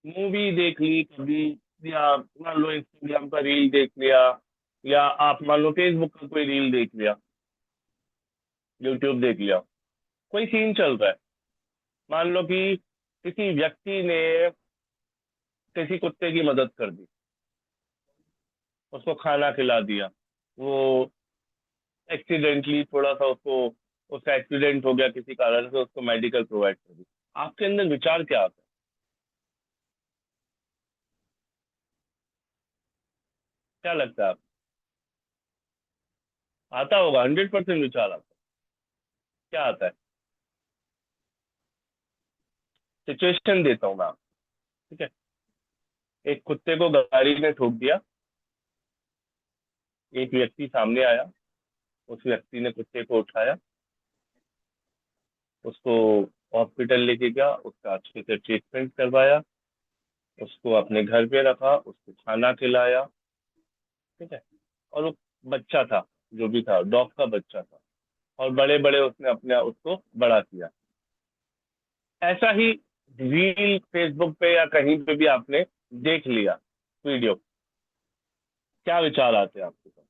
Movie देख ली कभी, या मान लो इंस्टाग्राम का रील देख लिया, या आप मान लो फेसबुक का कोई रील देख लिया, यूट्यूब देख लिया, कोई सीन चल रहा है। मान लो कि किसी व्यक्ति ने किसी कुत्ते की मदद कर दी, उसको खाना खिला दिया, वो एक्सीडेंटली थोड़ा सा उसको, उसका एक्सीडेंट हो गया किसी कारण से, उसको मेडिकल प्रोवाइड कर दी। आपके अंदर विचार क्या आता है? क्या लगता है आप? आता होगा, 100% विचार आता है। क्या आता है? सिचुएशन देता हूँ मैं आपको, ठीक है। एक कुत्ते को गाड़ी ने ठोक दिया, एक व्यक्ति सामने आया, उस व्यक्ति ने कुत्ते को उठाया, उसको हॉस्पिटल लेके गया, उसका अच्छे से ट्रीटमेंट करवाया, उसको अपने घर पे रखा, उसको खाना खिलाया, ठीक है। और वो बच्चा था, जो भी था, डॉग का बच्चा था, और बड़े बड़े उसने अपने उसको बड़ा किया। ऐसा ही रील फेसबुक पे या कहीं पे भी आपने देख लिया वीडियो, क्या विचार आते हैं आपके पास?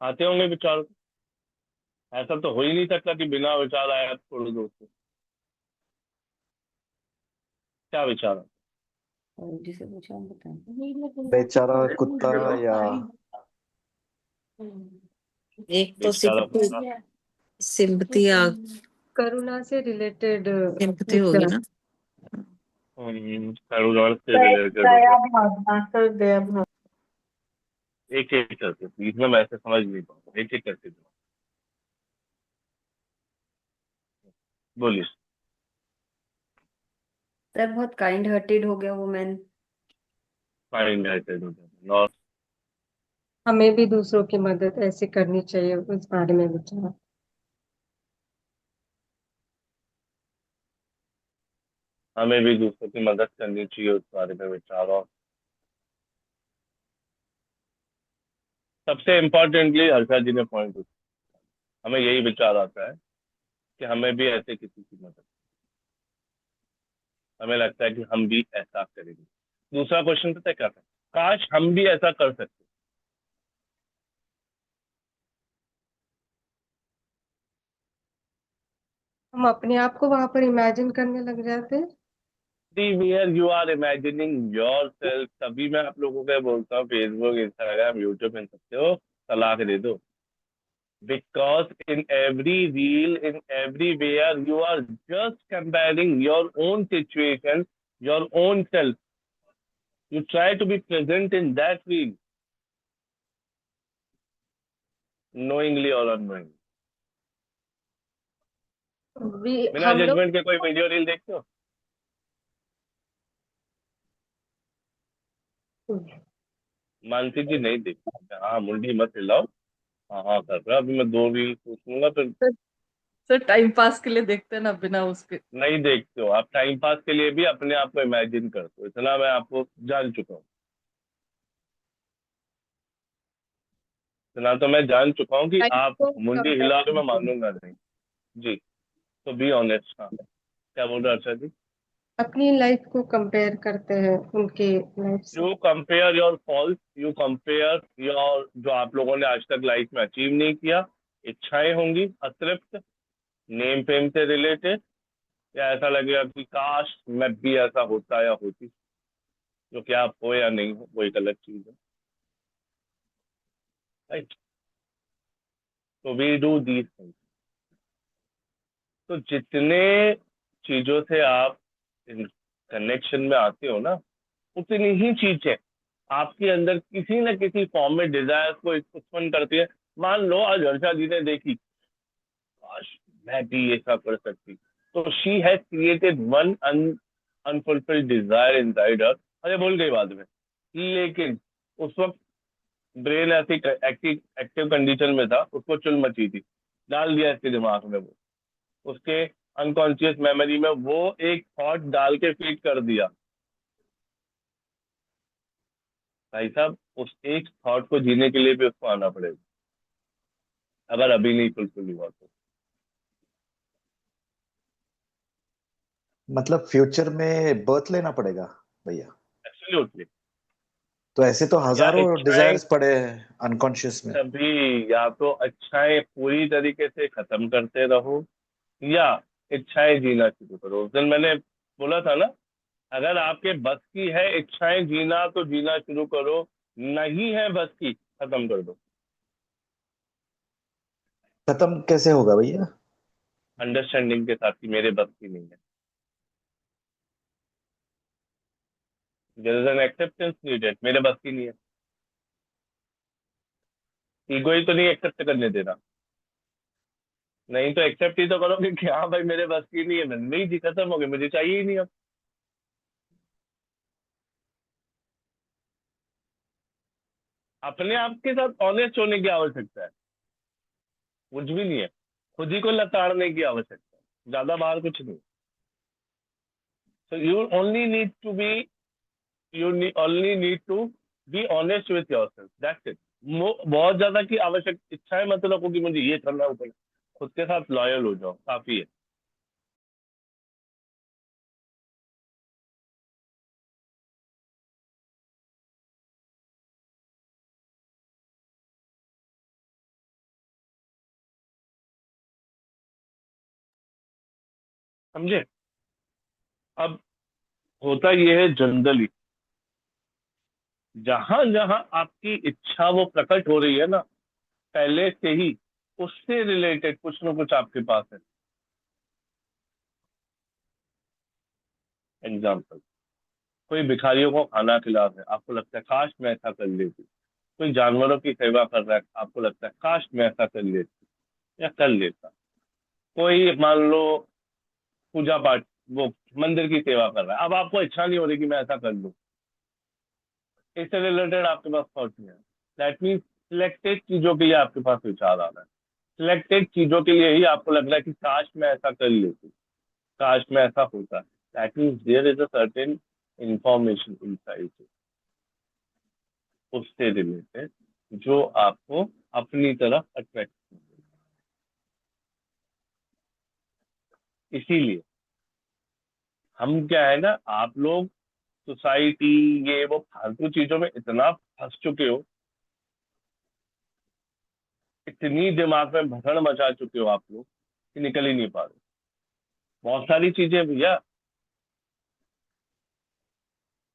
आते होंगे विचार। ऐसा तो हो ही नहीं सकता कि बिना विचार आया आप छोड़ दो उसको। क्या विचार आता जिसे पूछा हम बताएं। बेचारा कुत्ता या एक है तो बेचारा कुत्ता? सिंपथी आ करुणा से रिलेटेड सिंपथी होगी ना। करुणा से रिलेटेड हो दया गया। भावना सर, दया भावना। एक एक करके प्लीज, मैं ऐसे समझ नहीं पाऊंगा, एक एक करके दो। बोलिए। सर बहुत काइंड हार्टेड हो गया वो मैन। फाइंड राइटेड हो गया, और हमें भी दूसरों की मदद ऐसे करनी चाहिए, उस बारे में विचार। हमें भी दूसरों की मदद करनी चाहिए, उस बारे में विचार। और सबसे इम्पोर्टेंटली हर्षा जी ने पॉइंट उठाया, हमें यही विचार आता है कि हमें भी ऐसे किसी की मदद, हमें लगता है कि हम भी ऐसा करेंगे। दूसरा क्वेश्चन पता है क्या था? काश हम भी ऐसा कर सकते। हम अपने आप को वहां पर इमेजिन करने लग जाते हैं। Where you are imagining yourself, तभी मैं आप लोगों को बोलता हूँ फेसबुक, इंस्टाग्राम, यूट्यूब, इन सकते हो, तलाक दे दो। Because in every reel, in everywhere, you are just comparing your own situation, your own self. You try to be present in that reel, knowingly or unknowingly. भी बिना हम लोग। जजमेंट के कोई वीडियो रील देखते हो? मानसी जी नहीं देखती, हाँ मुंडी मत हिलाओ। हाँ हाँ कर रहा, अभी मैं दो रील पूछूंगा फिर। सर टाइम पास के लिए देखते हैं ना बिना उसके। नहीं देखते हो आप, टाइम पास के लिए भी अपने आप को इमेजिन करते हो, इतना मैं आपको जान चुका हूँ। इतना तो मैं जान चुका हूँ कि लाइफ आप को मुंडी कंपेयर हिला के मैं करते हैं, मानूंगा नहीं। जी। तो बी ऑनेस्ट। हाँ, क्या बोल रहे हैं अर्षा जी? अपनी लाइफ को कंपेयर करते हैं उनके लाइफ से। You compare your falls, you compare your, जो आप लोगों ने आज तक लाइफ में अचीव नहीं किया, इच्छाएं होंगी अतृप्त, नेम फेम से रिलेटेड, या ऐसा लगेगा कि काश मैं भी ऐसा होता या होती। जो कि आप हो या नहीं हो, वो एक अलग चीज है, राइट। तो वी डू दीज थिंग्स। तो जितने चीजों से आप कनेक्शन में आते हो ना, उतनी ही चीजें आपके अंदर किसी न किसी फॉर्म में डिजायर को उत्पन्न करती है। मान लो आज हर्षा जी ने देखी, काश मैं भी ऐसा कर सकती, तो she has created one unfulfilled desire inside her. अरे भूल गई बाद में, लेकिन उस वक्त ब्रेन ऐसी एक्टिव एक्टिव कंडीशन में था, उसको चुल मची थी, डाल दिया इसके दिमाग में वो, उसके अनकॉन्शियस मेमोरी में वो एक थॉट डाल के फीड कर दिया। भाई साहब, उस एक थॉट को जीने के लिए भी उसको आना पड़ेगा। अगर अभी नहीं फुलफिल हुआ तो। मतलब फ्यूचर में बर्थ लेना पड़ेगा भैया? एब्सोल्युटली। तो ऐसे तो या हजारों इच्छाएं डिजायर्स पड़े हैं अनकॉन्शियस में। तभी, या तो इच्छाएं पूरी तरीके से खत्म करते रहो, या इच्छाएं जीना शुरू करो। उस दिन मैंने बोला था ना, अगर आपके बस की है इच्छाएं जीना तो जीना शुरू करो, नहीं है बस की खत्म कर दो। खत्म कैसे होगा भैया? अंडरस्टैंडिंग के साथ कि मेरे बस की नहीं है। There is an acceptance needed, मेरे बस की नहीं है। ईगो ही तो नहीं एक्सेप्ट करने दे रहा। नहीं तो एक्सेप्ट ही तो करोगे कि हाँ भाई मेरे बस की नहीं है, नहीं जी खत्म हो गई, मुझे चाहिए ही नहीं अब। अपने आप के साथ ऑनेस्ट होने की आवश्यकता है, कुछ भी नहीं है। खुद ही को लताड़ने की आवश्यकता है, ज्यादा बाहर कुछ नहीं। So you only need to be, you only need to be honest with yourself, that's it. बहुत ज्यादा की आवश्यक इच्छाएं मत रखो कि मुझे ये करना है वो करना है। खुद के साथ लॉयल हो जाओ, काफी है। समझे? अब होता ये है जनरली, जहां जहां आपकी इच्छा वो प्रकट हो रही है ना, पहले से ही उससे रिलेटेड कुछ ना कुछ आपके पास है। एग्जाम्पल, कोई भिखारियों को खाना खिला रहा है, आपको लगता है काश मैं ऐसा कर लेती। कोई जानवरों की सेवा कर रहा है, आपको लगता है काश मैं ऐसा कर लेती या कर लेता। कोई मान लो पूजा पाठ, वो मंदिर की सेवा कर रहा है, अब आपको इच्छा नहीं हो रही कि मैं ऐसा कर लूं। इससे रिलेटेड आपके पास थॉट नहीं है। दैट मीन्स सिलेक्टेड चीजों के लिए आपके पास विचार आ रहा है। सिलेक्टेड चीजों के लिए ही आपको लग रहा है कि काश मैं ऐसा कर लेती, काश में ऐसा होता। That means there is a certain information inside उससे रिलेटेड, जो आपको अपनी तरफ अट्रैक्ट। इसीलिए हम क्या है ना, आप लोग सोसाइटी, ये वो फालतू चीजों में इतना फंस चुके हो, इतनी दिमाग में भसड़ मचा चुके हो आप लोग कि निकल ही नहीं पा रहे। बहुत सारी चीजें भैया,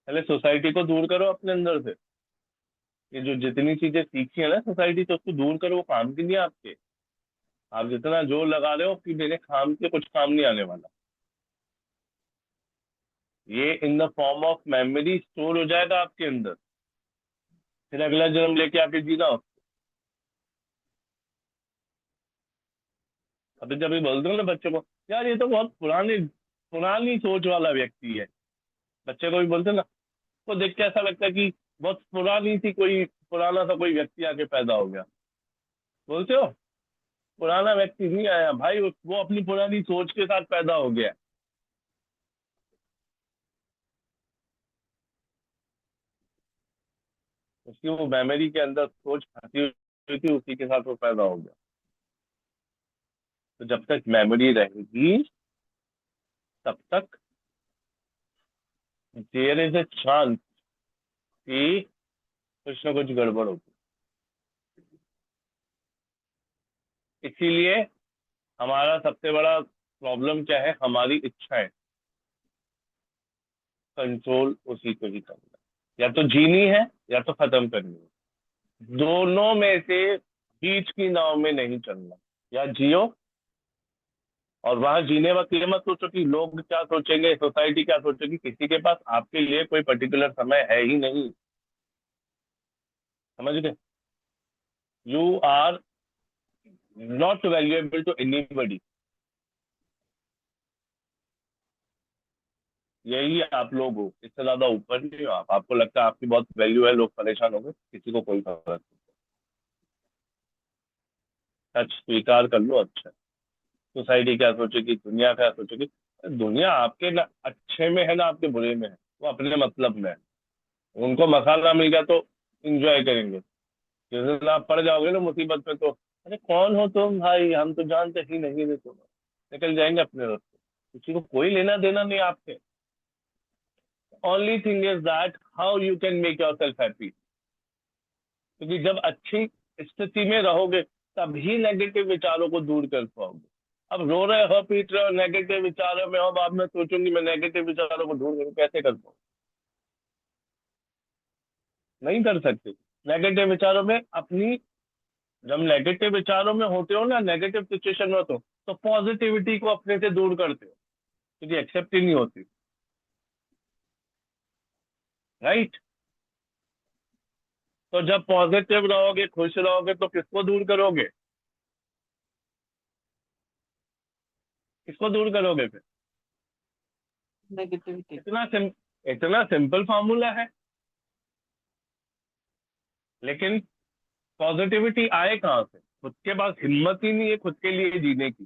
पहले सोसाइटी को दूर करो अपने अंदर से। ये जो जितनी चीजें सीखी है ना सोसाइटी से, उसको दूर करो, वो काम की नहीं है आपके। आप जितना जोर लगा रहे हो कि मेरे काम के, कुछ काम नहीं आने वाला। ये in the form of memory store हो जाएगा आपके अंदर, फिर अगला जन्म लेके आके जीना हो। अभी जब भी बोलते हो ना बच्चों को, यार ये तो बहुत पुरानी पुरानी सोच वाला व्यक्ति है, बच्चे को भी बोलते हैं ना, वो देख के ऐसा लगता है कि बहुत पुरानी सी कोई, पुराना सा कोई व्यक्ति आके पैदा हो गया। बोलते हो पुराना व्यक्ति नहीं आया भाई, वो अपनी पुरानी सोच के साथ पैदा हो गया। उसकी वो मेमोरी के अंदर सोच फंसी हुई थी, उसी के साथ वो पैदा हो गया। तो जब तक मेमोरी रहेगी तब तक देयर इज ए चांस कि कुछ ना कुछ गड़बड़ होगी। इसीलिए हमारा सबसे बड़ा प्रॉब्लम क्या है, हमारी इच्छाएं। कंट्रोल उसी को ही करना है। या तो जीनी है या तो खत्म करनी है, दोनों में से बीच की नाव में नहीं चलना। या जियो, और वहां जीने वक्त ये मत सोचो कि लोग क्या सोचेंगे, सोसाइटी क्या सोचेगी। किसी के पास आपके लिए कोई पर्टिकुलर समय है ही नहीं। समझ गए? You are not valuable to anybody. यही आप लोग हो, इससे ज्यादा ऊपर नहीं हो आप। आपको लगता है आपकी बहुत वैल्यू है, लोग परेशान हो गए, किसी को कोई फर्क नहीं। सच स्वीकार कर लो। अच्छा, सोसाइटी क्या सोचेगी, दुनिया क्या सोचेगी? दुनिया आपके ना अच्छे में है ना आपके बुरे में है, वो अपने मतलब में है। उनको मसाला मिल गया तो इंजॉय करेंगे। जिस दिन आप पड़ जाओगे ना मुसीबत में, तो अरे कौन हो तुम भाई, हम तो जानते ही नहीं थे तुम, निकल जाएंगे अपने रास्ते, किसी को कोई लेना देना नहीं आपसे। Only thing is that how you can make your self happy. क्योंकि जब अच्छी स्थिति में रहोगे तभी नेगेटिव विचारों को दूर कर पाओगे। अब रो रहे हो, पीट रहे हो, नेगेटिव विचारों में हो, अब आप मैं सोचूंगी मैं नेगेटिव विचारों को दूर करूँ, कैसे कर पाऊँ? नहीं कर सकते। नेगेटिव विचारों में अपनी, जब नेगेटिव विचारों में होते हो ना, नेगेटिव सिचुएशन में होते हो, तो पॉजिटिविटी को अपने से दूर करते हो, क्योंकि एक्सेप्ट ही नहीं होती। राइट। तो जब पॉजिटिव रहोगे, खुश रहोगे, तो किसको दूर करोगे? किसको दूर करोगे फिर? नेगेटिविटी। इतना सिंपल फॉर्मूला है। लेकिन पॉजिटिविटी आए कहाँ से? खुद के पास हिम्मत ही नहीं है खुद के लिए जीने की।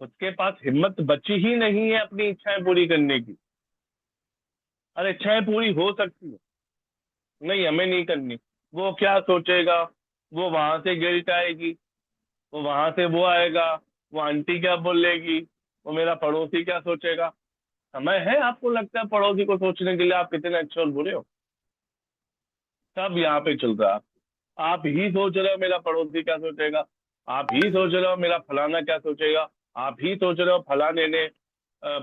खुद के पास हिम्मत बची ही नहीं है अपनी इच्छाएं पूरी करने की। अरे इच्छाएं पूरी हो सकती है, नहीं हमें नहीं करनी। वो क्या सोचेगा, वो वहां से गिल्ट आएगी, वो वहां से वो आएगा, वो आंटी क्या बोलेगी, वो मेरा पड़ोसी क्या सोचेगा। समय है आपको लगता है पड़ोसी को सोचने के लिए आप कितने अच्छे और बुरे हो? सब यहाँ पे चल रहा है। आप ही सोच रहे हो मेरा पड़ोसी क्या सोचेगा, आप ही सोच रहे हो मेरा फलाना क्या सोचेगा, आप ही सोच रहे हो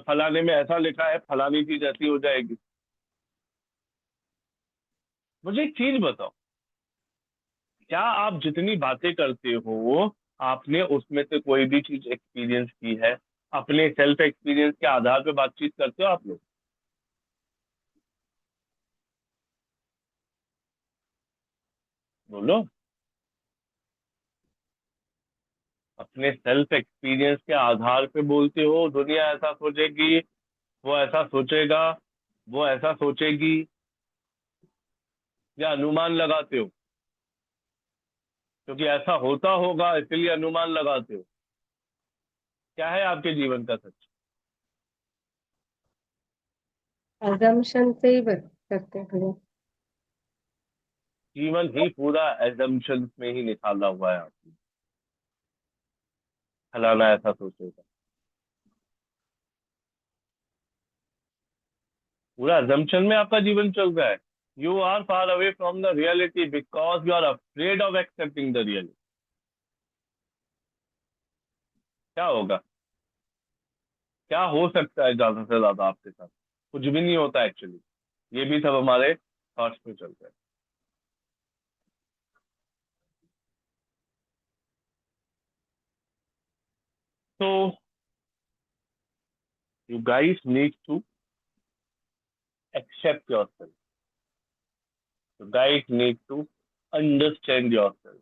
फलाने में ऐसा लिखा है, फलानी चीज ऐसी हो जाएगी। मुझे एक चीज बताओ, क्या आप जितनी बातें करते हो, आपने उसमें से कोई भी चीज एक्सपीरियंस की है? अपने सेल्फ एक्सपीरियंस के आधार पे बातचीत करते हो आप लोग? बोलो। अपने सेल्फ एक्सपीरियंस के आधार पे बोलते हो दुनिया ऐसा सोचेगी, वो ऐसा सोचेगा, वो ऐसा सोचेगी, या अनुमान लगाते हो क्योंकि ऐसा होता होगा इसलिए अनुमान लगाते हो? क्या है आपके जीवन का सच? assumption से ही करते हैं भैया। जीवन ही पूरा एजम्पशन में ही निकाला हुआ है आपने। फलाना ऐसा सोचेगा, पूरा एजम्पशन में आपका जीवन चल रहा है। You are far away from the reality because you are afraid of accepting the reality. क्या होगा? क्या हो सकता है ज्यादा से ज्यादा आपके साथ? कुछ भी नहीं होता एक्चुअली। ये भी सब हमारे थॉट्स में चलता है। तो you guys need to accept yourself, you guys need to understand yourself,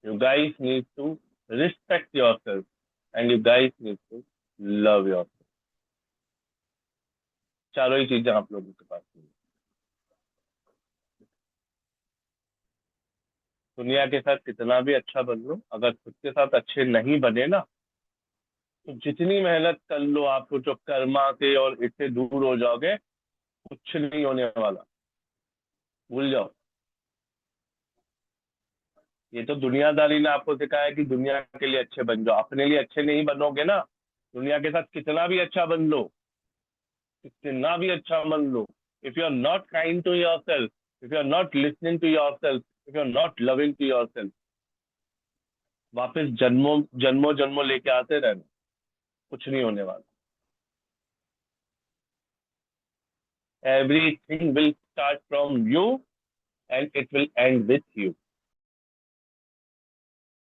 you guys need to respect yourself, and you guys need to love yourself. चारों ही चीजें आप लोगों के पास नहीं है। दुनिया के साथ कितना भी अच्छा बन लो, अगर खुद के साथ अच्छे नहीं बने ना, तो जितनी मेहनत कर लो, आप सोचो कर्मा से और इससे दूर हो जाओगे, कुछ नहीं होने वाला। भूल जाओ। ये तो दुनियादारी ने आपको सिखाया कि दुनिया के लिए अच्छे बन जाओ, अपने लिए अच्छे नहीं बनोगे ना, दुनिया के साथ कितना भी अच्छा बन लो, कितना भी अच्छा बन लो, if you are not kind to yourself, if you are not listening to yourself, if you are not loving to yourself, वापस जन्मों जन्मों जन्मों लेके आते रहना, कुछ नहीं होने वाला। Everything will start from you and it will and with you.